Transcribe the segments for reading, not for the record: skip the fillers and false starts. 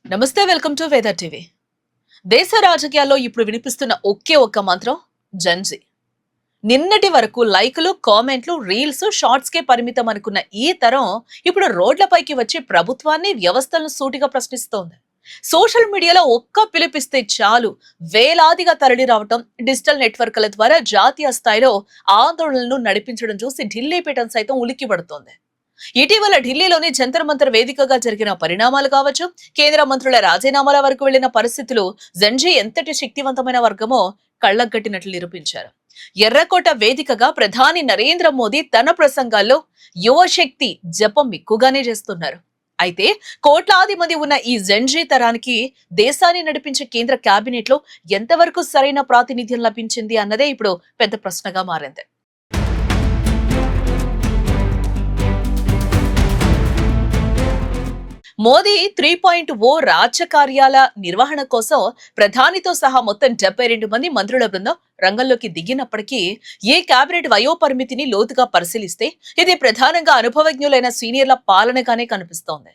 నమస్తే, welcome to whether TV. దేశ రాజకీయాల్లో ఇప్పుడు వినిపిస్తున్న ఒకే ఒక్క మంత్రం జెన్జీ. నిన్నటి వరకు లైకులు, కామెంట్లు, రీల్స్, షార్ట్స్ కే పరిమితం అనుకున్న ఈ తరం ఇప్పుడు రోడ్లపైకి వచ్చి ప్రభుత్వాన్ని, వ్యవస్థలను సూటిగా ప్రశ్నిస్తోంది. సోషల్ మీడియాలో ఒక్క పిలిపిస్తే చాలు వేలాదిగా తరలి రావటం, డిజిటల్ నెట్వర్క్ల ద్వారా జాతీయ స్థాయిలో ఆందోళనలు నడిపించడం చూసి ఢిల్లీ పీఠం సైతం ఉలిక్కిపడుతోంది. ఇటీవల ఢిల్లీలోని జంతర్ మంతర్ వేదికగా జరిగిన పరిణామాలు కావచ్చు, కేంద్ర మంత్రుల రాజీనామాల వరకు వెళ్లిన పరిస్థితులు జెన్జీ ఎంతటి శక్తివంతమైన వర్గమో కళ్లగట్టినట్లు నిరూపించారు. ఎర్రకోట వేదికగా ప్రధాని నరేంద్ర మోదీ తన ప్రసంగాల్లో యువశక్తి జపం ఎక్కువగానే చేస్తున్నారు. అయితే కోట్లాది మంది ఉన్న ఈ జెన్జీ తరానికి దేశాన్ని నడిపించే కేంద్ర కేబినెట్ లో ఎంతవరకు సరైన ప్రాతినిధ్యం లభించింది అన్నదే ఇప్పుడు పెద్ద ప్రశ్నగా మారింది. మోదీ 3.0 రాజ్యకార్యాల నిర్వహణ కోసం ప్రధానితో సహా మొత్తం 72 మంది మంత్రుల బృందం రంగంలోకి దిగినప్పటికీ ఈ కేబినెట్ వయోపరిమితిని లోతుగా పరిశీలిస్తే ఇది ప్రధానంగా అనుభవజ్ఞులైన సీనియర్ల పాలనగానే కనిపిస్తోంది.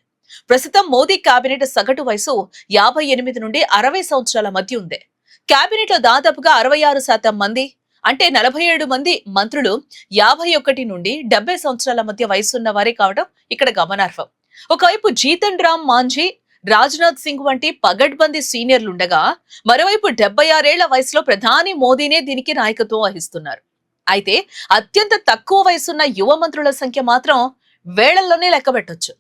ప్రస్తుతం మోదీ కేబినెట్ సగటు వయసు 58 నుండి 60 సంవత్సరాల మధ్య ఉంది. కేబినెట్ లో దాదాపుగా 66% మంది అంటే 47 మంది మంత్రులు 51 నుండి 70 సంవత్సరాల మధ్య వయసున్న వారే కావడం ఇక్కడ గమనార్హం. ఒకవైపు జీతన్ రామ్ మాంఝీ, రాజ్నాథ్ సింగ్ వంటి పగడ్బందీ సీనియర్లుండగా మరోవైపు 76 ఏళ్ల వయసులో ప్రధాని మోదీనే దీనికి నాయకత్వం వహిస్తున్నారు. అయితే అత్యంత తక్కువ వయసున్న యువ మంత్రుల సంఖ్య మాత్రం వేళ్లలోనే లెక్కబెట్టొచ్చు.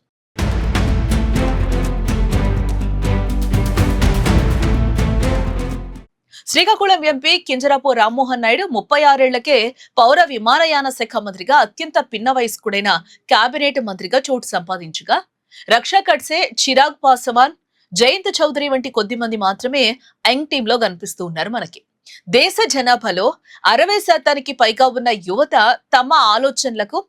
శ్రీకాకుళం ఎంపీ కింజరాపు రామ్మోహన్ నాయుడు 36 ఏళ్లకే పౌర విమానయాన శాఖ మంత్రిగా అత్యంత పిన్న వయస్కుడైన కేబినెట్ మంత్రిగా చోటు సంపాదించగా, రక్షా ఖడ్సే, చిరాగ్ పాస్వాన్, జయంత్ చౌదరి వంటి కొద్ది మంది మాత్రమే యంగ్ టీమ్ లో కనిపిస్తూ ఉన్నారు మనకి. దేశ జనాభాలో 60% పైగా ఉన్న యువత తమ ఆలోచనలకు,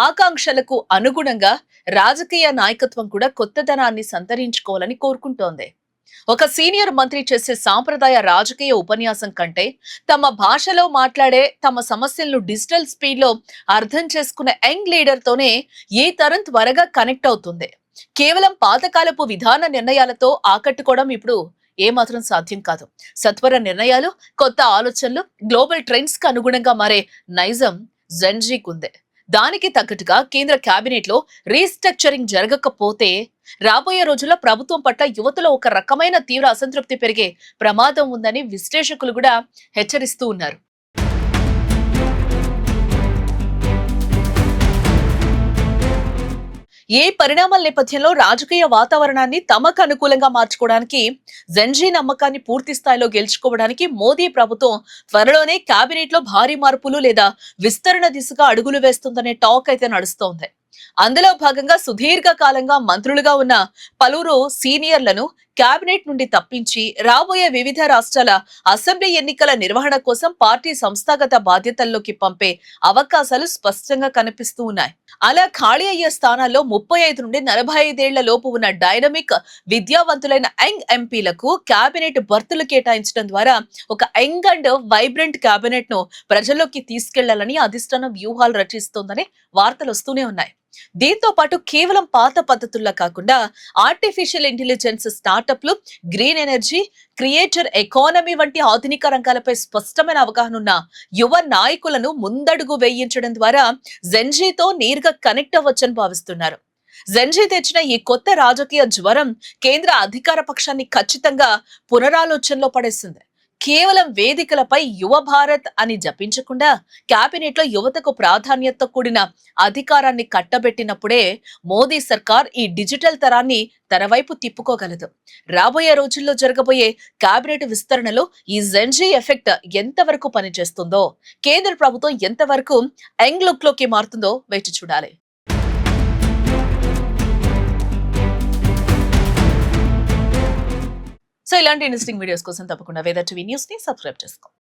ఆకాంక్షలకు అనుగుణంగా రాజకీయ నాయకత్వం కూడా కొత్తదనాన్ని సంతరించుకోవాలని కోరుకుంటోంది. ఒక సీనియర్ మంత్రి చేసే సాంప్రదాయ రాజకీయ ఉపన్యాసం కంటే తమ భాషలో మాట్లాడే, తమ సమస్యలను డిజిటల్ స్పీడ్ లో అర్థం చేసుకున్న యంగ్ లీడర్ తోనే ఈ తరం త్వరగా కనెక్ట్ అవుతుంది. కేవలం పాతకాలపు విధాన నిర్ణయాలతో ఆకట్టుకోవడం ఇప్పుడు ఏమాత్రం సాధ్యం కాదు. సత్వర నిర్ణయాలు, కొత్త ఆలోచనలు, గ్లోబల్ ట్రెండ్స్ కు అనుగుణంగా మారే నైజం జెన్జీకుందే. దానికి తగ్గట్టుగా కేంద్ర కేబినెట్ లో రీస్ట్రక్చరింగ్ జరగకపోతే రాబోయే రోజుల్లో ప్రభుత్వం పట్ల యువతలో ఒక రకమైన తీవ్ర అసంతృప్తి పెరిగే ప్రమాదం ఉందని విశ్లేషకులు కూడా హెచ్చరిస్తూ ఉన్నారు. ఈ పరిణామాల నేపథ్యంలో రాజకీయ వాతావరణాన్ని తమకు అనుకూలంగా మార్చుకోవడానికి, జెన్జీ నమ్మకాన్ని పూర్తి స్థాయిలో గెలుచుకోవడానికి మోదీ ప్రభుత్వం త్వరలోనే కేబినెట్ లో భారీ మార్పులు లేదా విస్తరణ దిశగా అడుగులు వేస్తుందనే టాక్ అయితే నడుస్తోంది. అందులో భాగంగా సుదీర్ఘ కాలంగా మంత్రులుగా ఉన్న పలువురు సీనియర్లను కేబినెట్ నుండి తప్పించి రాబోయే వివిధ రాష్ట్రాల అసెంబ్లీ ఎన్నికల నిర్వహణ కోసం పార్టీ సంస్థాగత బాధ్యతల్లోకి పంపే అవకాశాలు స్పష్టంగా కనిపిస్తూ ఉన్నాయి. అలా ఖాళీ అయ్యే స్థానాల్లో 35 నుండి 45 ఏళ్ల లోపు ఉన్న డైనమిక్, విద్యావంతులైన యంగ్ ఎంపీలకు కేబినెట్ బర్తులు కేటాయించడం ద్వారా ఒక యంగ్ అండ్ వైబ్రెంట్ కేబినెట్ ను ప్రజల్లోకి తీసుకెళ్లాలని అధిష్టానం వ్యూహాలు రచిస్తోందని వార్తలు వస్తూనే ఉన్నాయి. దీంతో పాటు కేవలం పాత పద్ధతుల్లో కాకుండా ఆర్టిఫిషియల్ ఇంటెలిజెన్స్, స్టార్టప్లు, గ్రీన్ ఎనర్జీ, క్రియేటర్ ఎకానమీ వంటి ఆధునిక రంగాలపై స్పష్టమైన అవగాహన ఉన్న యువ నాయకులను ముందడుగు వేయించడం ద్వారా జెన్జీతో నేరుగా కనెక్ట్ అవ్వచ్చని భావిస్తున్నారు. జెన్జీ తెచ్చిన ఈ కొత్త రాజకీయ జ్వరం కేంద్ర అధికార పక్షాన్ని ఖచ్చితంగా పునరాలోచనలో పడేస్తుంది. కేవలం వేదికలపై యువ భారత్ అని జపించకుండా కేబినెట్ లో యువతకు ప్రాధాన్యతతో కూడిన అధికారాన్ని కట్టబెట్టినప్పుడే మోదీ సర్కార్ ఈ డిజిటల్ తరాన్ని తన వైపు తిప్పుకోగలదు. రాబోయే రోజుల్లో జరగబోయే కేబినెట్ విస్తరణలో ఈ జెన్జీ ఎఫెక్ట్ ఎంతవరకు పనిచేస్తుందో, కేంద్ర ప్రభుత్వం ఎంతవరకు యంగ్ లుక్ లోకి మారుతుందో వేచి చూడాలి. సో ఇలాంటి ఇంట్రెస్టింగ్ వీడియోస్ కోసం తప్పకుండా వేదర్ టీవీ న్యూస్ ని సబ్స్క్రైబ్ చేసుకోండి.